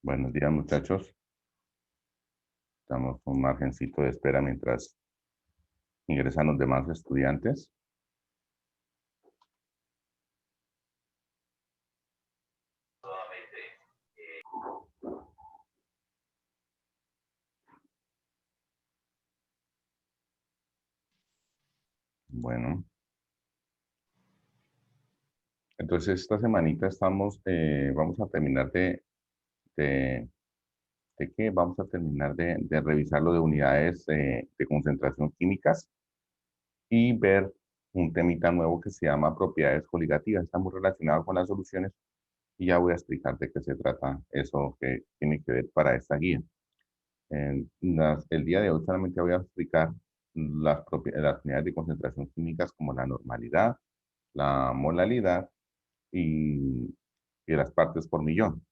Buenos días, muchachos. Estamos con un margencito de espera mientras ingresan los demás estudiantes. Bueno, entonces esta semanita vamos a terminar de, ¿de qué? Vamos a terminar de revisar lo de unidades de concentración químicas y ver un temita nuevo que se llama propiedades coligativas. Está muy relacionado con las soluciones y ya voy a explicar de qué se trata eso que tiene que ver para esta guía. El día de hoy solamente voy a explicar las unidades de concentración químicas como la normalidad, la molalidad y las partes por millón.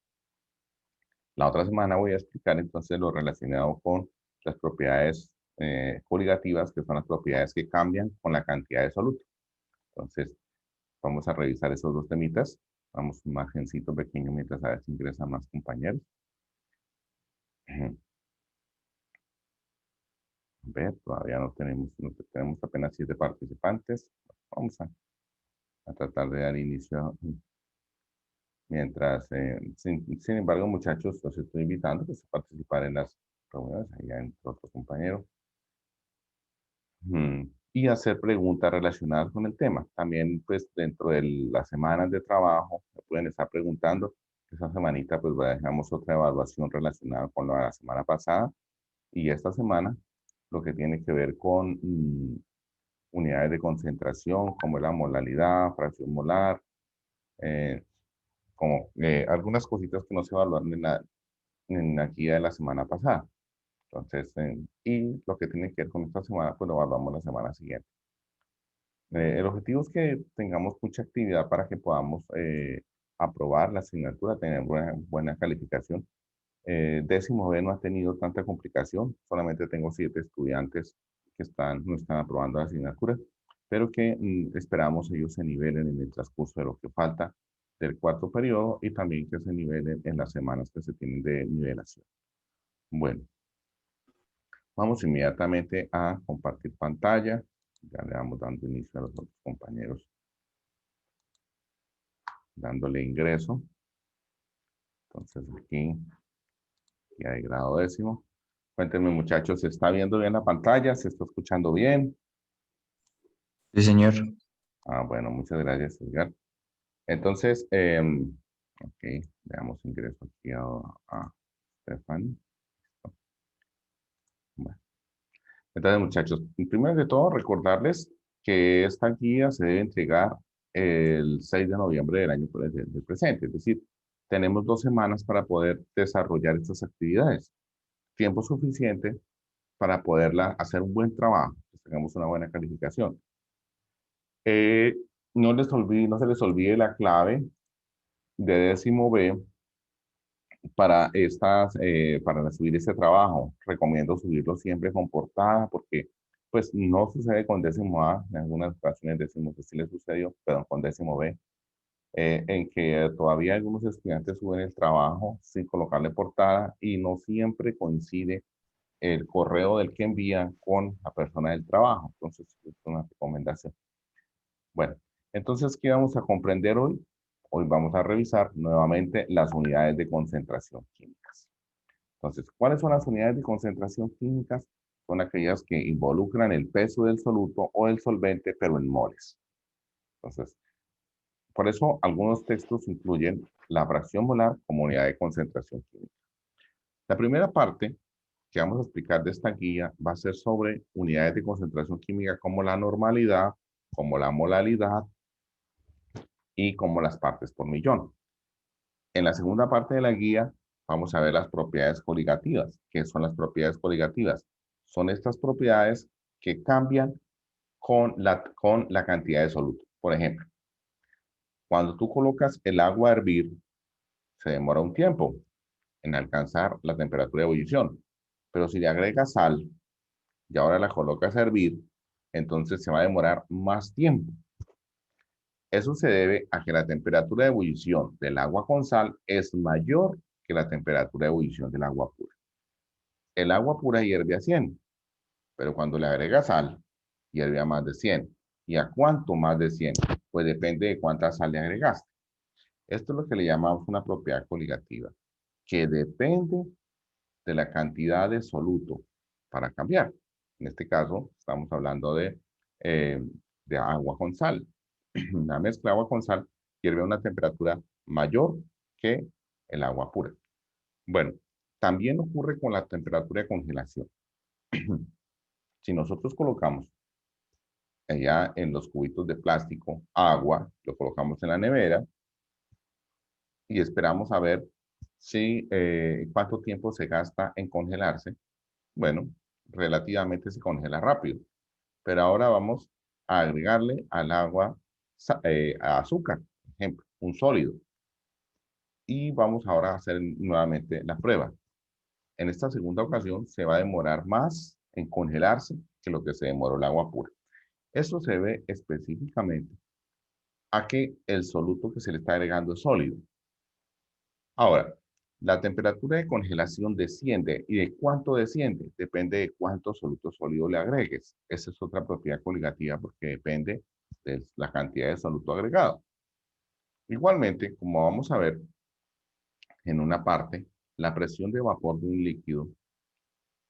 La otra semana voy a explicar entonces lo relacionado con las propiedades coligativas, que son las propiedades que cambian con la cantidad de soluto. Entonces, vamos a revisar esos dos temitas. Vamos un margencito pequeño mientras a ver si ingresan más compañeros. A ver, todavía no tenemos apenas 7 participantes. Vamos a tratar de dar inicio. Sin embargo, muchachos, los estoy invitando pues, a participar en las reuniones, allá entre otros compañeros, y hacer preguntas relacionadas con el tema. También, pues, dentro de las semanas de trabajo, me pueden estar preguntando. Esa semanita, pues, dejamos otra evaluación relacionada con la semana pasada y esta semana, lo que tiene que ver con unidades de concentración, como es la molalidad, fracción molar, eh, como algunas cositas que no se evaluaron en la guía de la semana pasada. Entonces, y lo que tiene que ver con esta semana, pues lo evaluamos la semana siguiente. El objetivo es que tengamos mucha actividad para que podamos aprobar la asignatura, tener buena calificación. Décimo B no ha tenido tanta complicación, solamente tengo 7 estudiantes que no están aprobando la asignatura, pero que esperamos ellos se nivelen en el transcurso de lo que falta del cuarto periodo y también que se nivelen en las semanas que se tienen de nivelación. Bueno, vamos inmediatamente a compartir pantalla. Ya le vamos dando inicio a los otros compañeros, dándole ingreso. Entonces aquí ya de grado décimo. Cuéntenme, muchachos, ¿se está viendo bien la pantalla? ¿Se está escuchando bien? Sí, señor. Ah, bueno, muchas gracias, Edgar. Entonces, ok, veamos ingreso aquí a Stefan. Bueno, entonces, muchachos, primero de todo, recordarles que esta guía se debe entregar el 6 de noviembre del año del presente, es decir, tenemos 2 semanas para poder desarrollar estas actividades. Tiempo suficiente para poderla hacer un buen trabajo, que tengamos una buena calificación. Eh, no se les olvide la clave de décimo B para subir este trabajo. Recomiendo subirlo siempre con portada porque pues no sucede con décimo A, en algunas ocasiones décimo C sí le sucedió, pero con décimo B, en que todavía algunos estudiantes suben el trabajo sin colocarle portada y no siempre coincide el correo del que envían con la persona del trabajo. Entonces, es una recomendación. Bueno, entonces, ¿qué vamos a comprender hoy? Hoy vamos a revisar nuevamente las unidades de concentración químicas. Entonces, ¿cuáles son las unidades de concentración químicas? Son aquellas que involucran el peso del soluto o del solvente, pero en moles. Entonces, por eso algunos textos incluyen la fracción molar como unidad de concentración química. La primera parte que vamos a explicar de esta guía va a ser sobre unidades de concentración química como la normalidad, como la molalidad y como las partes por millón. En la segunda parte de la guía vamos a ver las propiedades coligativas. ¿Qué son las propiedades coligativas? Son estas propiedades que cambian con la cantidad de soluto. Por ejemplo, cuando tú colocas el agua a hervir, se demora un tiempo en alcanzar la temperatura de ebullición. Pero si le agregas sal y ahora la colocas a hervir, entonces se va a demorar más tiempo. Eso se debe a que la temperatura de ebullición del agua con sal es mayor que la temperatura de ebullición del agua pura. El agua pura hierve a 100, pero cuando le agrega sal, hierve a más de 100. ¿Y a cuánto más de 100? Pues depende de cuánta sal le agregaste. Esto es lo que le llamamos una propiedad coligativa, que depende de la cantidad de soluto para cambiar. En este caso, estamos hablando de agua con sal. La mezcla de agua con sal hierve a una temperatura mayor que el agua pura. Bueno, también ocurre con la temperatura de congelación. Si nosotros colocamos allá en los cubitos de plástico agua, lo colocamos en la nevera y esperamos a ver si cuánto tiempo se gasta en congelarse. Bueno, relativamente se congela rápido. Pero ahora vamos a agregarle al agua azúcar, por ejemplo, un sólido. Y vamos ahora a hacer nuevamente la prueba. En esta segunda ocasión se va a demorar más en congelarse que lo que se demoró el agua pura. Eso se debe específicamente a que el soluto que se le está agregando es sólido. Ahora, la temperatura de congelación desciende. ¿Y de cuánto desciende? Depende de cuánto soluto sólido le agregues. Esa es otra propiedad coligativa porque depende de la cantidad de soluto agregado. Igualmente, como vamos a ver en una parte, la presión de vapor de un líquido.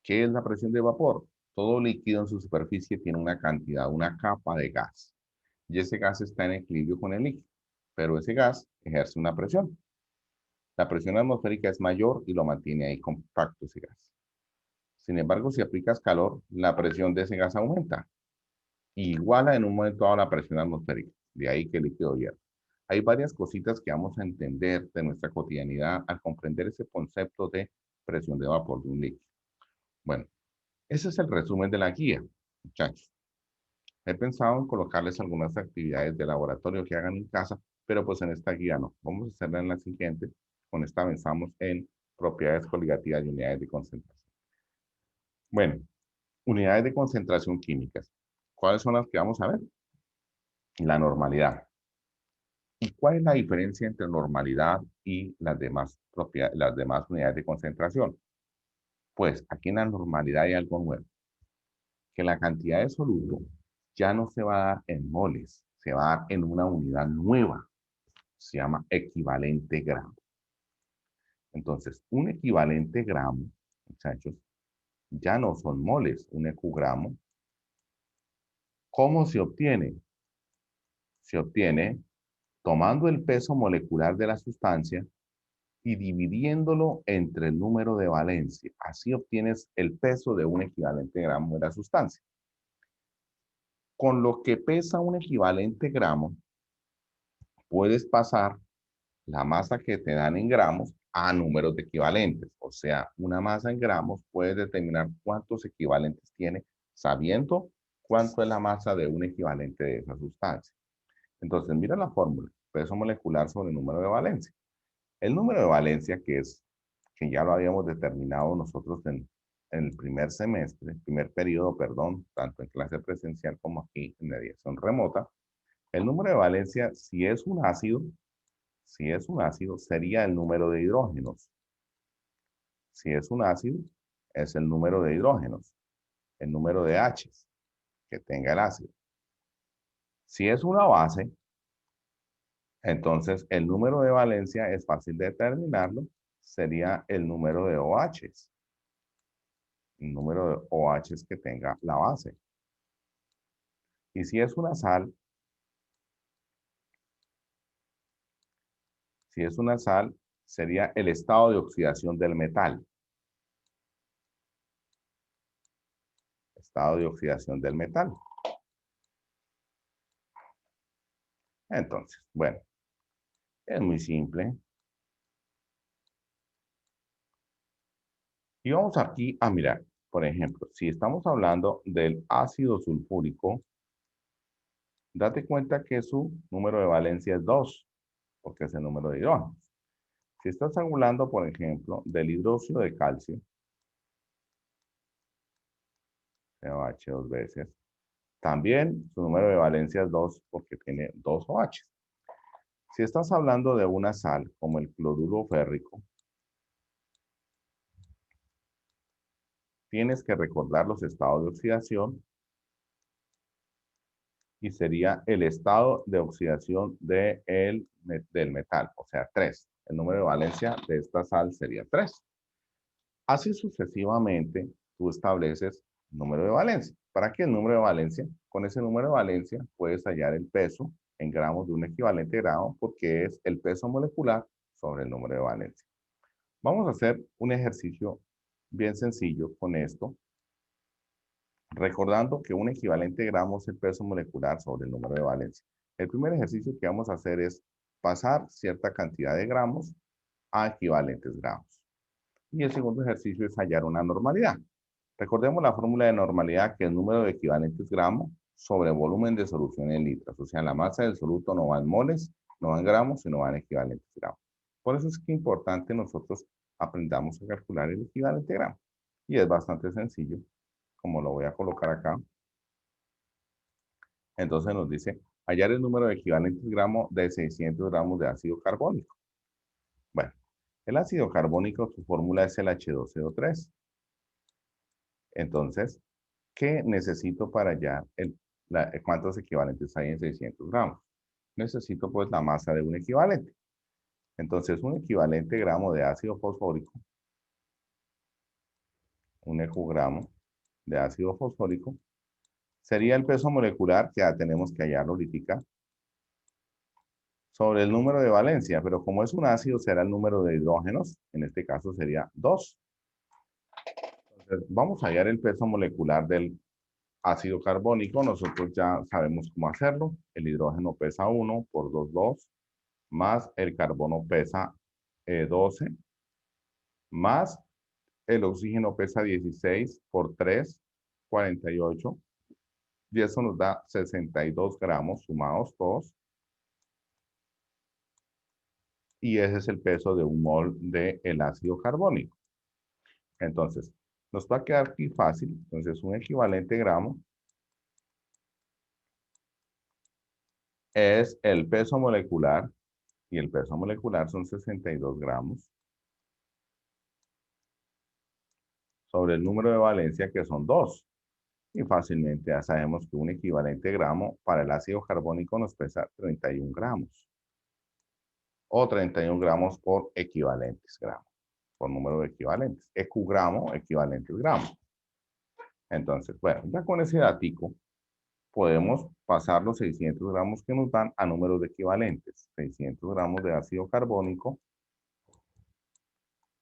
¿Qué es la presión de vapor? Todo líquido en su superficie tiene una cantidad, una capa de gas. Y ese gas está en equilibrio con el líquido. Pero ese gas ejerce una presión. La presión atmosférica es mayor y lo mantiene ahí compacto ese gas. Sin embargo, si aplicas calor, la presión de ese gas aumenta. Y iguala en un momento dado la presión atmosférica. De ahí que el líquido hierve. Hay varias cositas que vamos a entender de nuestra cotidianidad al comprender ese concepto de presión de vapor de un líquido. Bueno, ese es el resumen de la guía, muchachos. He pensado en colocarles algunas actividades de laboratorio que hagan en casa, pero pues en esta guía no. Vamos a hacerla en la siguiente. Con esta avanzamos en propiedades coligativas y unidades de concentración. Bueno, unidades de concentración químicas. ¿Cuáles son las que vamos a ver? La normalidad. ¿Y cuál es la diferencia entre normalidad y las demás unidades de concentración? Pues aquí en la normalidad hay algo nuevo, que la cantidad de soluto ya no se va a dar en moles, se va a dar en una unidad nueva, se llama equivalente gramo. Entonces, un equivalente gramo, muchachos, ya no son moles, un ecugramo. ¿Cómo se obtiene? Se obtiene tomando el peso molecular de la sustancia y dividiéndolo entre el número de valencia. Así obtienes el peso de un equivalente gramo de la sustancia. Con lo que pesa un equivalente gramo, puedes pasar la masa que te dan en gramos a números de equivalentes. O sea, una masa en gramos puedes determinar cuántos equivalentes tiene sabiendo cuánto es la masa de un equivalente de esa sustancia. Entonces, mira la fórmula, peso molecular sobre el número de valencia. El número de valencia, que ya lo habíamos determinado nosotros en el primer semestre, primer periodo, perdón, tanto en clase presencial como aquí en mediación remota, el número de valencia, si es un ácido, sería el número de hidrógenos. Si es un ácido, es el número de hidrógenos, el número de H's que tenga el ácido. Si es una base, entonces el número de valencia es fácil de determinarlo, sería el número de OHs, el número de OHs que tenga la base. Y si es una sal, sería el estado de oxidación del metal. Estado de oxidación del metal. Entonces, bueno, es muy simple. Y vamos aquí a mirar, por ejemplo, si estamos hablando del ácido sulfúrico, date cuenta que su número de valencia es 2, porque es el número de hidrógenos. Si estás hablando, por ejemplo, del hidróxido de calcio, COH dos veces, también su número de valencia es 2 porque tiene 2 OH. Si estás hablando de una sal como el cloruro férrico, tienes que recordar los estados de oxidación y sería el estado de oxidación del metal, o sea, 3. El número de valencia de esta sal sería 3. Así sucesivamente, tú estableces número de valencia. ¿Para qué el número de valencia? Con ese número de valencia puedes hallar el peso en gramos de un equivalente gramo porque es el peso molecular sobre el número de valencia. Vamos a hacer un ejercicio bien sencillo con esto, recordando que un equivalente gramo es el peso molecular sobre el número de valencia. El primer ejercicio que vamos a hacer es pasar cierta cantidad de gramos a equivalentes gramos. Y el segundo ejercicio es hallar una normalidad. Recordemos la fórmula de normalidad, que es número de equivalentes gramos sobre volumen de solución en litros. O sea, la masa del soluto no va en moles, no va en gramos, sino va en equivalentes gramos. Por eso es que es importante nosotros aprendamos a calcular el equivalente gramo. Y es bastante sencillo, como lo voy a colocar acá. Entonces nos dice, hallar el número de equivalentes gramos de 600 gramos de ácido carbónico. Bueno, el ácido carbónico, su fórmula es el H2CO3. Entonces, ¿qué necesito para hallar cuántos equivalentes hay en 600 gramos? Necesito pues la masa de un equivalente. Entonces, un equivalente gramo de ácido fosfórico, un ecogramo de ácido fosfórico, sería el peso molecular que ya tenemos que hallarlo ahorita sobre el número de valencia, pero como es un ácido, será el número de hidrógenos, en este caso sería 2. Entonces, vamos a hallar el peso molecular del ácido carbónico. Nosotros ya sabemos cómo hacerlo. El hidrógeno pesa 1 por 2, 2, más el carbono pesa 12, más el oxígeno pesa 16 por 3, 48, y eso nos da 62 gramos sumados todos, y ese es el peso de un mol del ácido carbónico. Entonces, nos va a quedar aquí fácil. Entonces, un equivalente gramo es el peso molecular, y el peso molecular son 62 gramos, sobre el número de valencia, que son 2. Y fácilmente ya sabemos que un equivalente gramo para el ácido carbónico nos pesa 31 gramos. O 31 gramos por equivalentes gramos, por número de equivalentes. Equigramo, equivalentes gramos. Entonces, bueno, ya con ese datico podemos pasar los 600 gramos que nos dan a números de equivalentes. 600 gramos de ácido carbónico,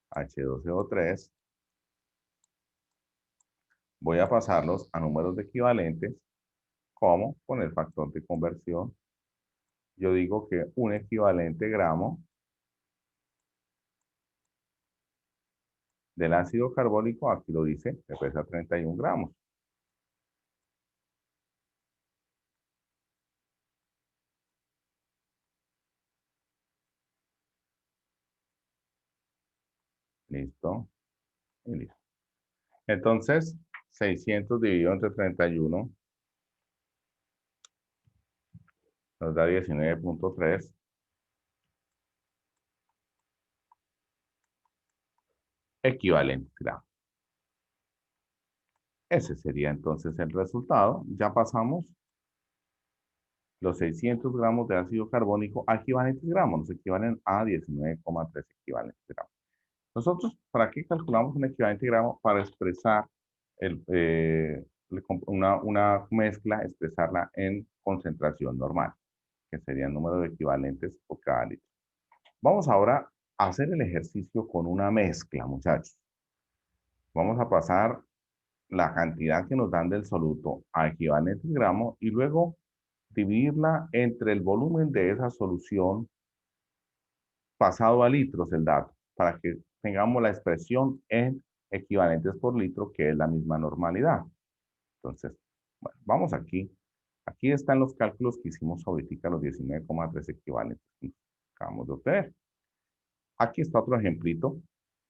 H2CO3. Voy a pasarlos a números de equivalentes, como con el factor de conversión. Yo digo que un equivalente gramo del ácido carbónico, aquí lo dice, que pesa 31 gramos. Listo. Y listo. Entonces, 600 dividido entre 31 nos da 19.3. Equivalente gramos. Ese sería entonces el resultado. Ya pasamos los 600 gramos de ácido carbónico a equivalentes gramos. Nos equivalen a 19,3 equivalentes gramos. Nosotros, ¿para qué calculamos un equivalente gramo? Para expresar una mezcla, expresarla en concentración normal, que sería el número de equivalentes por cada litro. Vamos ahora a hacer el ejercicio con una mezcla, muchachos. Vamos a pasar la cantidad que nos dan del soluto a equivalentes gramos y luego dividirla entre el volumen de esa solución pasado a litros, el dato, para que tengamos la expresión en equivalentes por litro, que es la misma normalidad. Entonces, bueno, vamos aquí. Aquí están los cálculos que hicimos ahorita, los 19,3 equivalentes que acabamos de obtener. Aquí está otro ejemplito.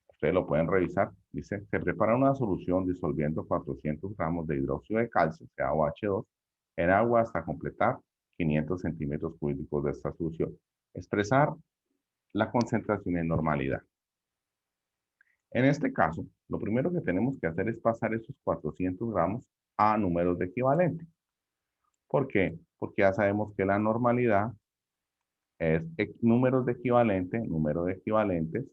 Ustedes lo pueden revisar. Dice, se prepara una solución disolviendo 400 gramos de hidróxido de calcio, o sea, OH2, en agua hasta completar 500 centímetros cúbicos de esta solución. Expresar la concentración en normalidad. En este caso, lo primero que tenemos que hacer es pasar esos 400 gramos a números de equivalente. ¿Por qué? Porque ya sabemos que la normalidad es números de equivalente, número de equivalentes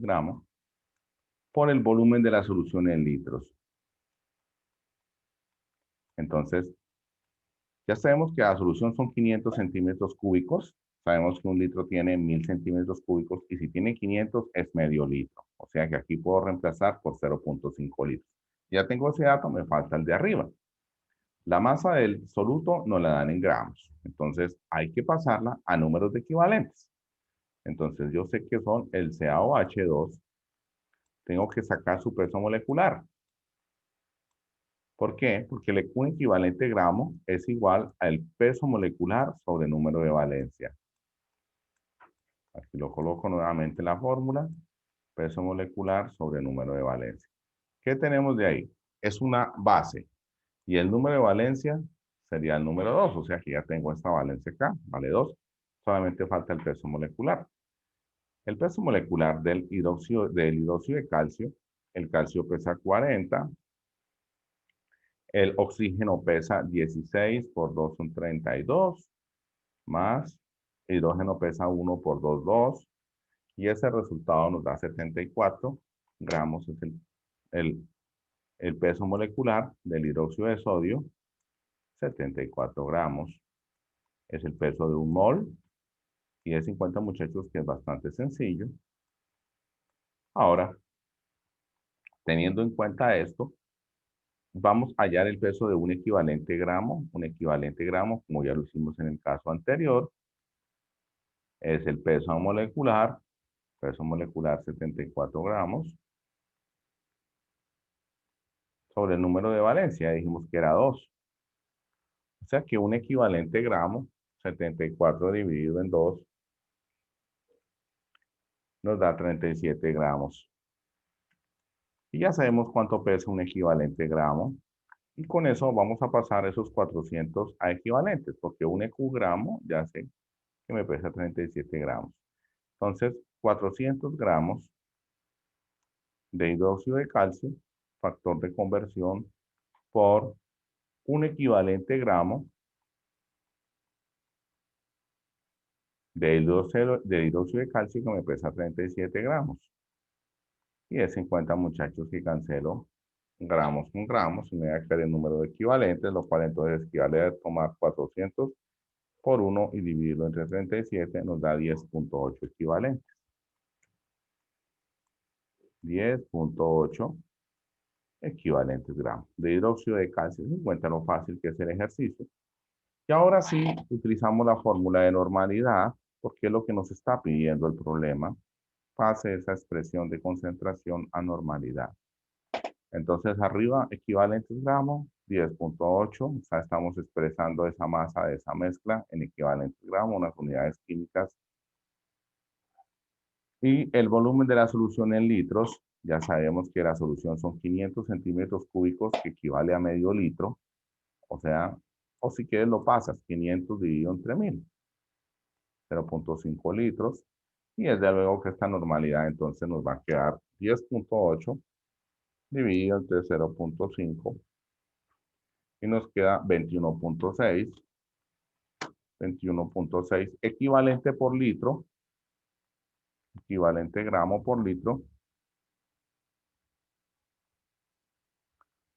gramos, por el volumen de la solución en litros. Entonces, ya sabemos que la solución son 500 centímetros cúbicos. Sabemos que un litro tiene 1000 centímetros cúbicos y si tiene 500 es medio litro. O sea que aquí puedo reemplazar por 0.5 litros. Ya tengo ese dato, me falta el de arriba. La masa del soluto nos la dan en gramos. Entonces hay que pasarla a números de equivalentes. Entonces yo sé que son el CaOH2. Tengo que sacar su peso molecular. ¿Por qué? Porque un equivalente gramo es igual al peso molecular sobre número de valencia. Aquí lo coloco nuevamente en la fórmula. Peso molecular sobre número de valencia. ¿Qué tenemos de ahí? Es una base. Y el número de valencia sería el número 2. O sea que ya tengo esta valencia acá. Vale 2. Solamente falta el peso molecular. El peso molecular del hidróxido de calcio. El calcio pesa 40. El oxígeno pesa 16 por 2 son 32. Más hidrógeno pesa 1 por 2, 2. Y ese resultado nos da 74 gramos. Es el peso molecular del hidróxido de sodio. 74 gramos. Es el peso de un mol. Y de 50 muchachos, que es bastante sencillo. Ahora, teniendo en cuenta esto, vamos a hallar el peso de un equivalente gramo. Un equivalente gramo, como ya lo hicimos en el caso anterior, es el peso molecular. Peso molecular 74 gramos. Sobre el número de valencia, dijimos que era 2. O sea que un equivalente gramo, 74 dividido en 2, nos da 37 gramos. Y ya sabemos cuánto pesa un equivalente gramo. Y con eso vamos a pasar esos 400 a equivalentes, porque un equigramo ya sé que me pesa 37 gramos. Entonces, 400 gramos de hidróxido de calcio, factor de conversión, por un equivalente gramo de hidróxido de calcio que me pesa 37 gramos. Y de 50 muchachos que cancelo gramos con gramos y me va a quedar el número de equivalentes, lo cual entonces equivale a tomar 400 por 1 y dividirlo entre 37 nos da 10.8 equivalentes. 10.8 equivalentes gramos de hidróxido de calcio. Se encuentra lo fácil que es el ejercicio. Y ahora sí, utilizamos la fórmula de normalidad, porque es lo que nos está pidiendo el problema. Pase esa expresión de concentración a normalidad. Entonces, arriba, equivalentes gramos, 10.8. O sea, estamos expresando esa masa de esa mezcla en equivalentes gramos, unas unidades químicas. Y el volumen de la solución en litros, ya sabemos que la solución son 500 centímetros cúbicos, que equivale a medio litro. O sea, o si quieres lo pasas, 500 dividido entre 1000. 0.5 litros. Y desde luego que esta normalidad entonces nos va a quedar 10.8 dividido entre 0.5 y nos queda 21.6. 21.6 equivalente por litro, equivalente gramo por litro.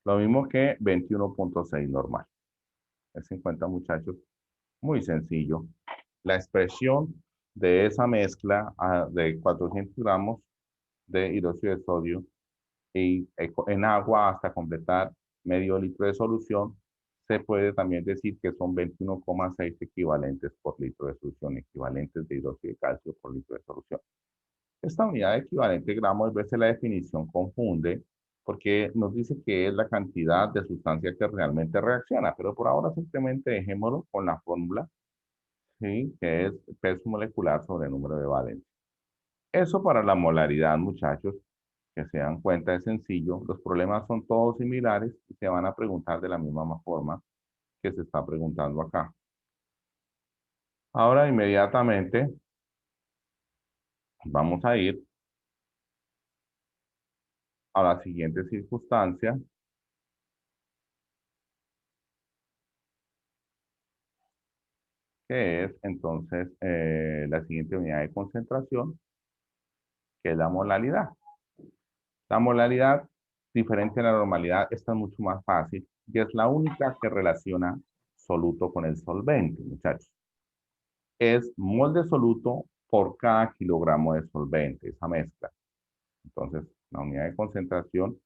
Lo mismo que 21.6 normal. Es 50 muchachos, muy sencillo. La expresión de esa mezcla de 400 gramos de hidróxido de sodio y en agua hasta completar medio litro de solución, se puede también decir que son 21,6 equivalentes por litro de solución, equivalentes de hidróxido de calcio por litro de solución. Esta unidad de equivalente gramo, a veces la definición confunde, porque nos dice que es la cantidad de sustancia que realmente reacciona, pero por ahora simplemente dejémoslo con la fórmula, ¿sí? Que es peso molecular sobre el número de valencia. Eso para la molaridad, muchachos, que se dan cuenta es sencillo. Los problemas son todos similares y se van a preguntar de la misma forma que se está preguntando acá. Ahora inmediatamente vamos a ir a la siguiente circunstancia, que es entonces la siguiente unidad de concentración, que es la molalidad. La molalidad, diferente a la normalidad, esta es mucho más fácil y es la única que relaciona soluto con el solvente, muchachos. Es mol de soluto por cada kilogramo de solvente, esa mezcla. Entonces, la unidad de concentración,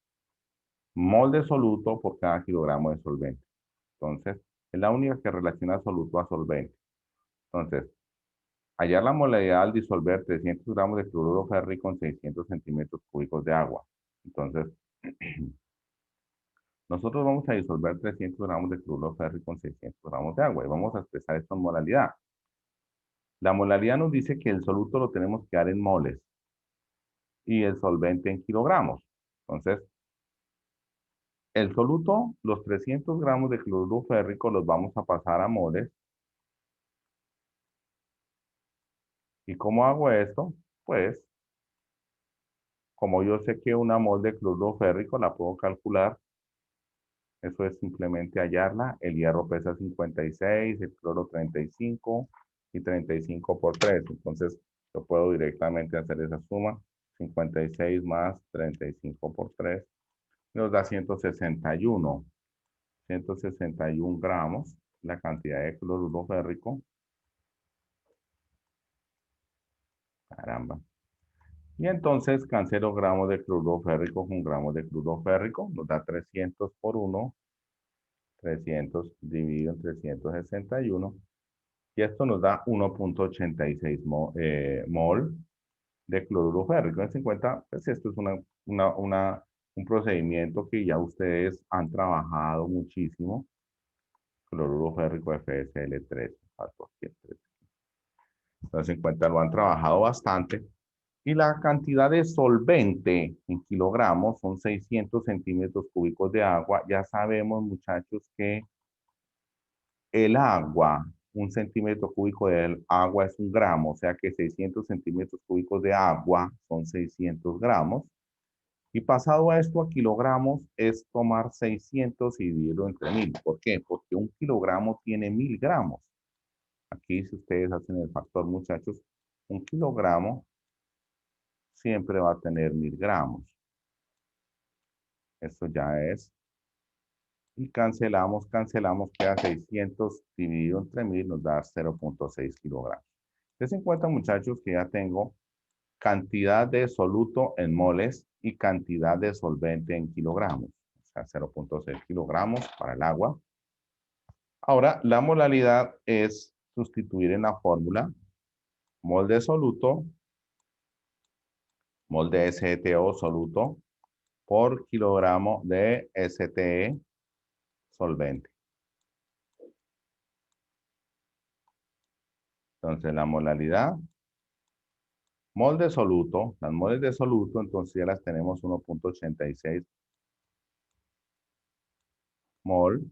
mol de soluto por cada kilogramo de solvente. Entonces, es la única que relaciona soluto a solvente. Entonces, hallar la molaridad al disolver 300 gramos de cloruro férrico en 600 centímetros cúbicos de agua. Entonces, nosotros vamos a disolver 300 gramos de cloruro férrico en 600 gramos de agua y vamos a expresar esto en molalidad. La molalidad nos dice que el soluto lo tenemos que dar en moles y el solvente en kilogramos. Entonces, el soluto, los 300 gramos de cloruro férrico los vamos a pasar a moles. ¿Y cómo hago esto? Pues, como yo sé que una mol de cloruro férrico la puedo calcular, eso es simplemente hallarla. El hierro pesa 56, el cloro 35 y 35 por 3. Entonces, yo puedo directamente hacer esa suma. 56 más 35 por 3 nos da 161. 161 gramos, la cantidad de cloruro férrico. Caramba. Y entonces cancelo gramos de cloruro férrico con gramos de cloruro férrico. Nos da 300 por 1. 300 dividido en 361. Y esto nos da 1.86 mol de cloruro férrico. En 50, pues esto es un procedimiento que ya ustedes han trabajado muchísimo. Cloruro férrico FSL3. Entonces, en cuenta lo han trabajado bastante. Y la cantidad de solvente en kilogramos son 600 centímetros cúbicos de agua. Ya sabemos, muchachos, que el agua, un centímetro cúbico de agua es un gramo, o sea que 600 centímetros cúbicos de agua son 600 gramos. Y pasado a esto a kilogramos es tomar 600 y dividirlo entre 1000. ¿Por qué? Porque un kilogramo tiene 1000 gramos. Aquí si ustedes hacen el factor, muchachos, un kilogramo siempre va a tener 1000 gramos. Esto ya es. Y cancelamos, queda 600 dividido entre 1000, nos da 0.6 kilogramos. Ten en cuenta, muchachos, que ya tengo cantidad de soluto en moles y cantidad de solvente en kilogramos. O sea, 0.6 kilogramos para el agua. Ahora, la molalidad es sustituir en la fórmula mol de soluto, mol de STO soluto, por kilogramo de STE solvente. Entonces, la molalidad, mol de soluto, las moles de soluto, entonces ya las tenemos 1.86 mol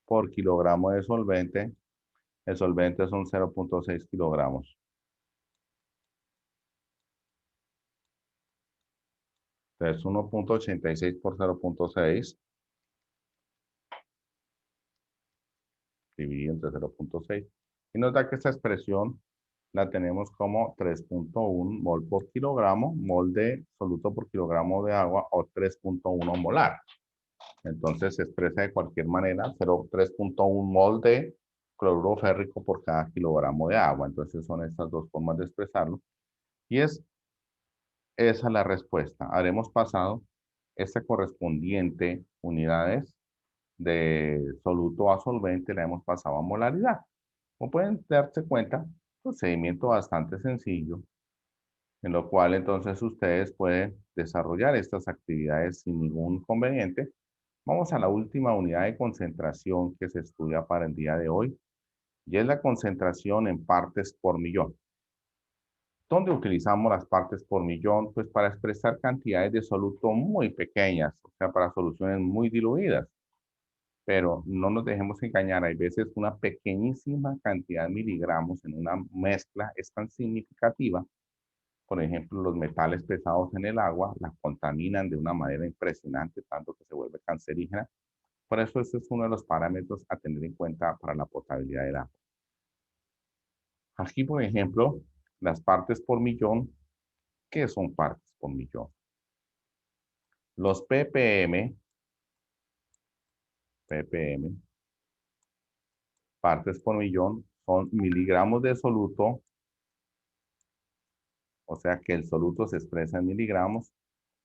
por kilogramo de solvente. El solvente son 0.6 kilogramos. Entonces, 1.86 por 0.6 dividido entre 0.6. Y nos da que esta expresión la tenemos como 3.1 mol por kilogramo, mol de soluto por kilogramo de agua o 3.1 molar. Entonces se expresa de cualquier manera, 3.1 mol de cloruro férrico por cada kilogramo de agua. Entonces son estas dos formas de expresarlo. Y es esa la respuesta. Haremos pasado esta correspondiente unidades de soluto a solvente, la hemos pasado a molaridad. Como pueden darse cuenta, procedimiento bastante sencillo, en lo cual entonces ustedes pueden desarrollar estas actividades sin ningún inconveniente. Vamos a la última unidad de concentración que se estudia para el día de hoy, y es la concentración en partes por millón. ¿Dónde utilizamos las partes por millón? Pues para expresar cantidades de soluto muy pequeñas, o sea, para soluciones muy diluidas. Pero no nos dejemos engañar, hay veces una pequeñísima cantidad de miligramos en una mezcla es tan significativa. Por ejemplo, los metales pesados en el agua la contaminan de una manera impresionante, tanto que se vuelve cancerígena. Por eso este es uno de los parámetros a tener en cuenta para la potabilidad del agua. Aquí, por ejemplo, las partes por millón. ¿Qué son partes por millón? Los ppm, partes por millón, son miligramos de soluto, o sea que el soluto se expresa en miligramos,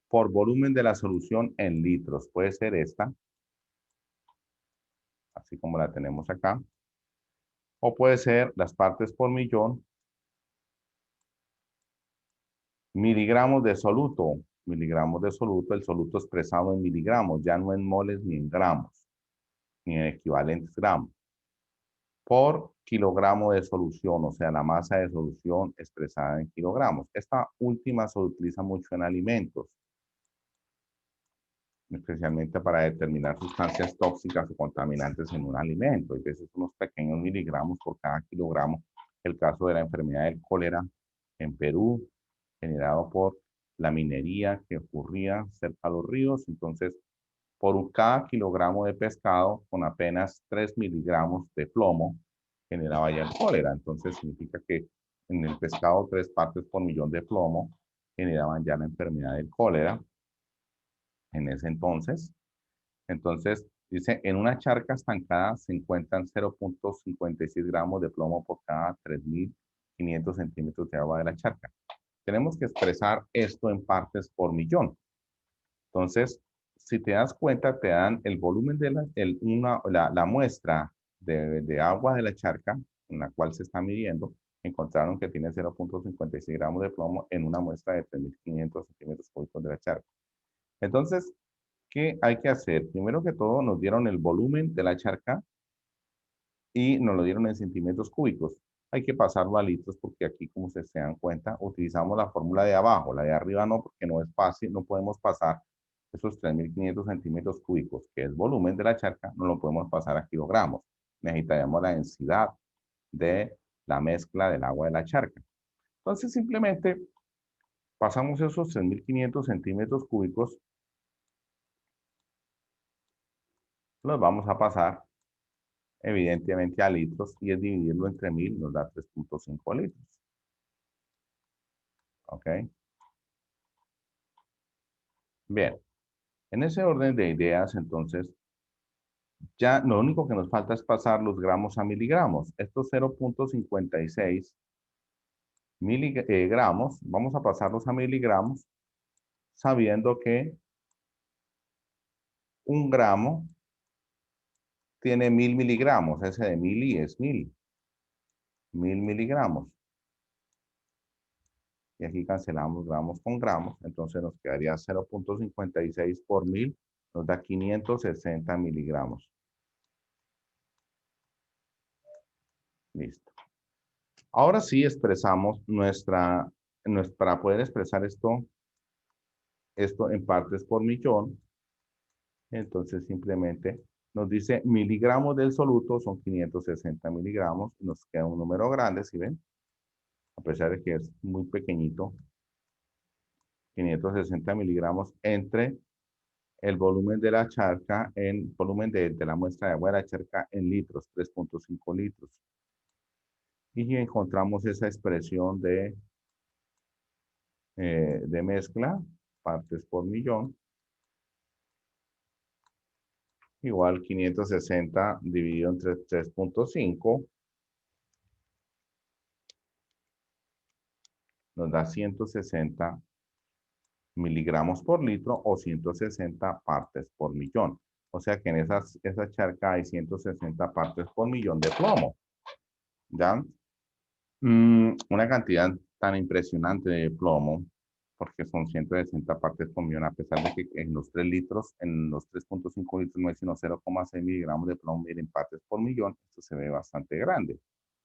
por volumen de la solución en litros. Puede ser esta, así como la tenemos acá, o puede ser las partes por millón, miligramos de soluto, el soluto expresado en miligramos, ya no en moles ni en gramos, ni en equivalentes gramos, por kilogramo de solución, o sea, la masa de solución expresada en kilogramos. Esta última se utiliza mucho en alimentos, especialmente para determinar sustancias tóxicas o contaminantes en un alimento. Hay veces unos pequeños miligramos por cada kilogramo. El caso de la enfermedad del cólera en Perú, generado por la minería que ocurría cerca de los ríos. Entonces, por cada kilogramo de pescado, con apenas 3 miligramos de plomo, generaba ya el cólera. Entonces, significa que en el pescado 3 partes por millón de plomo generaban ya la enfermedad del cólera en ese entonces. Entonces, dice, en una charca estancada se encuentran 0.56 gramos de plomo por cada 3.500 centímetros de agua de la charca. Tenemos que expresar esto en partes por millón. Entonces, si te das cuenta, te dan el volumen de la muestra de agua de la charca en la cual se está midiendo. Encontraron que tiene 0.56 gramos de plomo en una muestra de 3.500 centímetros cúbicos de la charca. Entonces, ¿qué hay que hacer? Primero que todo, nos dieron el volumen de la charca y nos lo dieron en centímetros cúbicos. Hay que pasarlo a litros porque aquí, como se dan cuenta, utilizamos la fórmula de abajo. La de arriba no, porque no es fácil, no podemos pasar esos 3.500 centímetros cúbicos, que es volumen de la charca, no lo podemos pasar a kilogramos. Necesitaríamos la densidad de la mezcla del agua de la charca. Entonces, simplemente pasamos esos 3.500 centímetros cúbicos, los vamos a pasar evidentemente a litros, y es dividirlo entre 1.000, nos da 3.5 litros. ¿Ok? Bien, en ese orden de ideas, entonces, ya lo único que nos falta es pasar los gramos a miligramos. Estos 0.56 miligramos, vamos a pasarlos a miligramos, sabiendo que un gramo tiene 1.000 miligramos. Ese de mili es 1.000 miligramos. Y aquí cancelamos gramos con gramos, entonces nos quedaría 0.56 por 1.000, nos da 560 miligramos. Listo. Ahora sí expresamos para poder expresar esto en partes por millón, entonces simplemente nos dice miligramos del soluto, son 560 miligramos, nos queda un número grande, ¿sí ven? A pesar de que es muy pequeñito, 560 miligramos entre el volumen de la charca, el volumen de la muestra de agua de la charca en litros, 3.5 litros. Y encontramos esa expresión de mezcla, partes por millón, igual 560 dividido entre 3.5, nos da 160 miligramos por litro o 160 partes por millón. O sea que en esa charca hay 160 partes por millón de plomo. ¿Ya? Una cantidad tan impresionante de plomo, porque son 160 partes por millón, a pesar de que en los 3 litros, en los 3.5 litros no es sino 0,6 miligramos de plomo en partes por millón. Esto se ve bastante grande.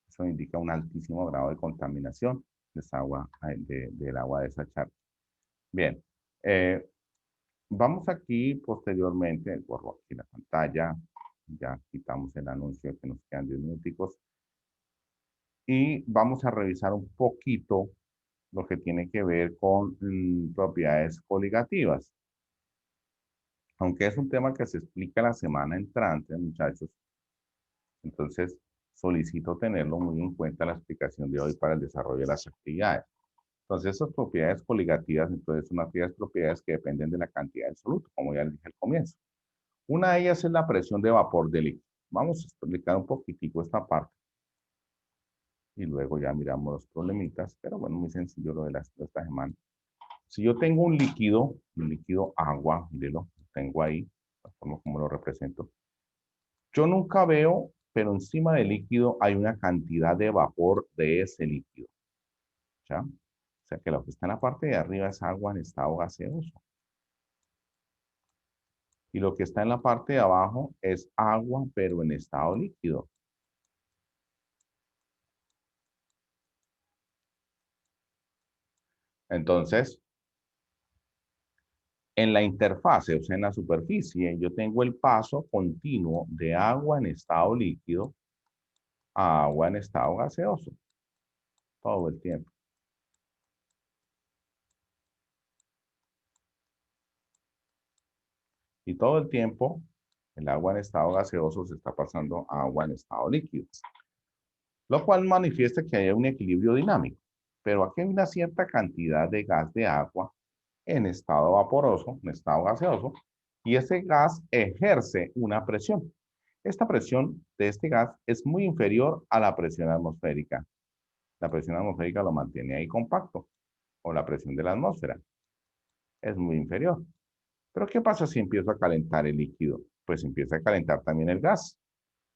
Eso indica un altísimo grado de contaminación de esa agua, del agua de esa charca. Bien, vamos aquí posteriormente, borro aquí la pantalla, Ya quitamos el anuncio que nos quedan 10 minuticos. Y vamos a revisar un poquito lo que tiene que ver con propiedades coligativas. Aunque es un tema que se explica la semana entrante, muchachos, entonces solicito tenerlo muy en cuenta la explicación de hoy para el desarrollo de las actividades. Entonces, esas propiedades coligativas, entonces, son aquellas propiedades que dependen de la cantidad del soluto, como ya les dije al comienzo. Una de ellas es la presión de vapor del líquido. Vamos a explicar un poquitico esta parte y luego ya miramos los problemitas, pero bueno, muy sencillo lo de esta semana. Si yo tengo un líquido agua, mírelo, lo tengo ahí, la forma como lo represento. Yo nunca veo, pero encima del líquido hay una cantidad de vapor de ese líquido. ¿Ya? O sea que lo que está en la parte de arriba es agua en estado gaseoso. Y lo que está en la parte de abajo es agua, pero en estado líquido. Entonces, en la interfase, o sea, en la superficie, yo tengo el paso continuo de agua en estado líquido a agua en estado gaseoso. Todo el tiempo. Y todo el tiempo, el agua en estado gaseoso se está pasando a agua en estado líquido. Lo cual manifiesta que hay un equilibrio dinámico. Pero aquí hay una cierta cantidad de gas de agua en estado vaporoso, en estado gaseoso, y ese gas ejerce una presión. Esta presión de este gas es muy inferior a la presión atmosférica. La presión atmosférica lo mantiene ahí compacto, o la presión de la atmósfera es muy inferior. Pero ¿qué pasa si empiezo a calentar el líquido? Pues empieza a calentar también el gas.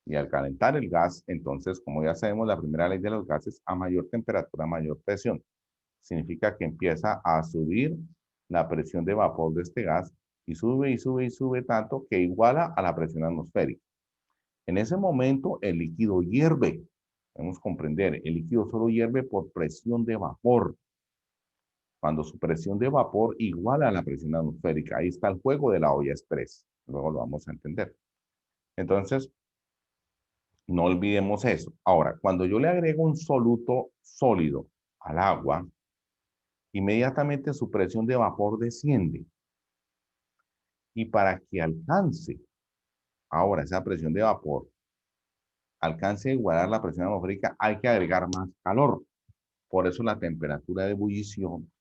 Y al calentar el gas, entonces, como ya sabemos, la primera ley de los gases, a mayor temperatura, mayor presión. Significa que empieza a subir la presión de vapor de este gas y sube y sube y sube tanto que iguala a la presión atmosférica. En ese momento, el líquido hierve. Debemos comprender, el líquido solo hierve por presión de vapor. Cuando su presión de vapor iguala a la presión atmosférica, ahí está el juego de la olla express. Luego lo vamos a entender. Entonces, no olvidemos eso. Ahora, cuando yo le agrego un soluto sólido al agua, inmediatamente su presión de vapor desciende. Y para que alcance ahora esa presión de vapor, alcance a igualar la presión atmosférica, hay que agregar más calor. Por eso la temperatura de ebullición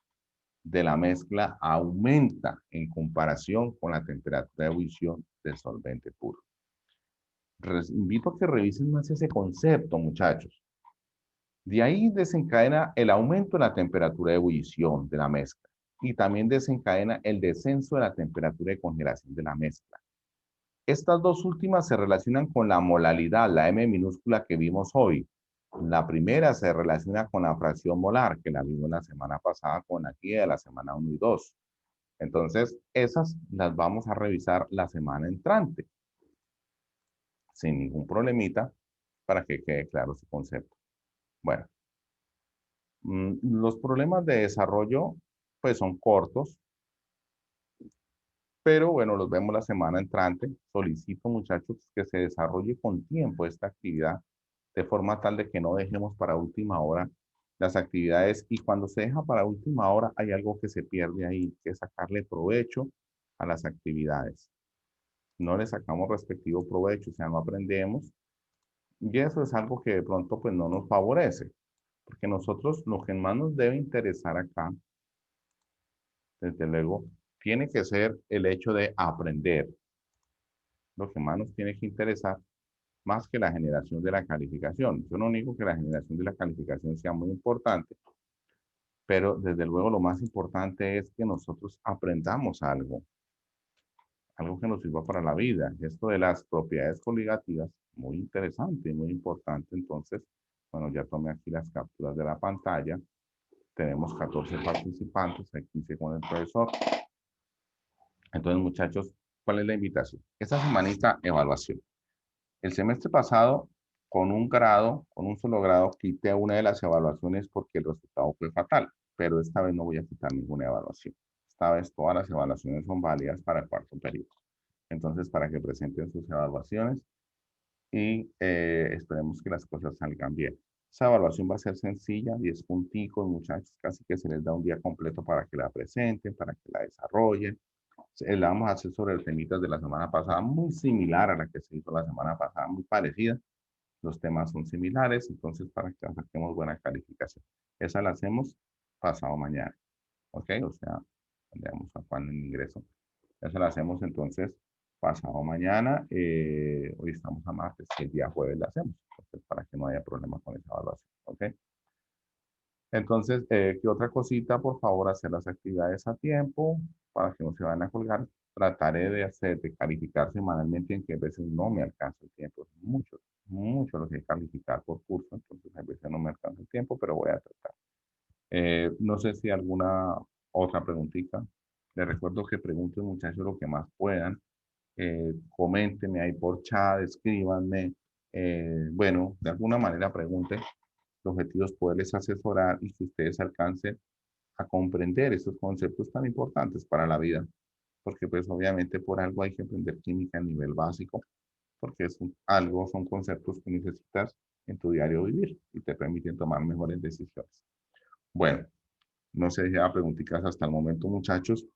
de la mezcla aumenta en comparación con la temperatura de ebullición del solvente puro. Invito a que revisen más ese concepto, muchachos. De ahí desencadena el aumento de la temperatura de ebullición de la mezcla y también desencadena el descenso de la temperatura de congelación de la mezcla. Estas dos últimas se relacionan con la molalidad, la M minúscula que vimos hoy. La primera se relaciona con la fracción molar, que la vimos la semana pasada con la guía de la semana 1 y 2. Entonces, esas las vamos a revisar la semana entrante, sin ningún problemita, para que quede claro su concepto. Bueno, los problemas de desarrollo, pues son cortos, pero bueno, los vemos la semana entrante. Solicito, muchachos, que se desarrolle con tiempo esta actividad, de forma tal de que no dejemos para última hora las actividades. Y cuando se deja para última hora, hay algo que se pierde ahí, que es sacarle provecho a las actividades. No le sacamos respectivo provecho, o sea, no aprendemos. Y eso es algo que de pronto pues no nos favorece, porque nosotros lo que más nos debe interesar acá, desde luego, tiene que ser el hecho de aprender. Lo que más nos tiene que interesar, más que la generación de la calificación. Yo no digo que la generación de la calificación sea muy importante, pero desde luego lo más importante es que nosotros aprendamos algo que nos sirva para la vida. Esto de las propiedades coligativas, muy interesante, muy importante. Entonces, bueno, ya tomé aquí las capturas de la pantalla. Tenemos 14 participantes, hay 15 con el profesor. Entonces, muchachos, ¿cuál es la invitación? Esta semanita, evaluación. El semestre pasado, con un grado, con un solo grado, quité una de las evaluaciones porque el resultado fue fatal, pero esta vez no voy a quitar ninguna evaluación. Esta vez todas las evaluaciones son válidas para el cuarto periodo. Entonces, para que presenten sus evaluaciones, y esperemos que las cosas salgan bien. Esa evaluación va a ser sencilla, 10 punticos, muchachos, casi que se les da un día completo para que la presenten, para que la desarrollen. La vamos a hacer sobre el temitas de la semana pasada, muy similar a la que se hizo la semana pasada, muy parecida. Los temas son similares, entonces para que saquemos buena calificación. Esa la hacemos pasado mañana, ¿ok? O sea, veamos a Juan en ingreso. Esa la hacemos entonces pasado mañana. Hoy estamos a martes, el día jueves la hacemos, entonces para que no haya problemas con esa evaluación, ¿ok? Entonces, ¿qué otra cosita? Por favor, hacer las actividades a tiempo para que no se vayan a colgar. Trataré de calificar semanalmente, en que a veces no me alcanza el tiempo. Es mucho, mucho lo que hay que calificar por curso, entonces a veces no me alcanza el tiempo, pero voy a tratar. No sé si alguna otra preguntita. Les recuerdo que pregunten, muchachos, lo que más puedan. Coméntenme ahí por chat, escríbanme. Bueno, de alguna manera pregunten. El objetivo es poderles asesorar y que ustedes alcancen a comprender estos conceptos tan importantes para la vida, porque pues obviamente por algo hay que aprender química a nivel básico, porque son conceptos que necesitas en tu diario vivir y te permiten tomar mejores decisiones. Bueno, no sé si hay preguntitas hasta el momento, muchachos,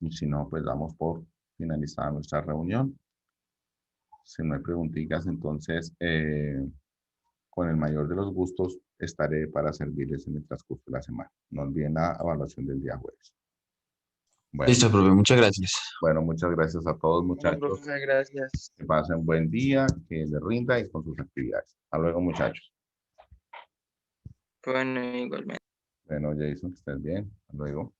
y si no, pues damos por finalizada nuestra reunión. Si no hay preguntitas, entonces con el mayor de los gustos estaré para servirles en el transcurso de la semana. No olviden la evaluación del día jueves. Bueno, Listo, profe, muchas gracias. bueno, muchas gracias a todos, Bueno, muchachos. profe, gracias. Que pasen buen día, que les rinda y con sus actividades. Hasta luego, muchachos. Bueno, igualmente. Bueno, Jason, que estés bien. Hasta luego.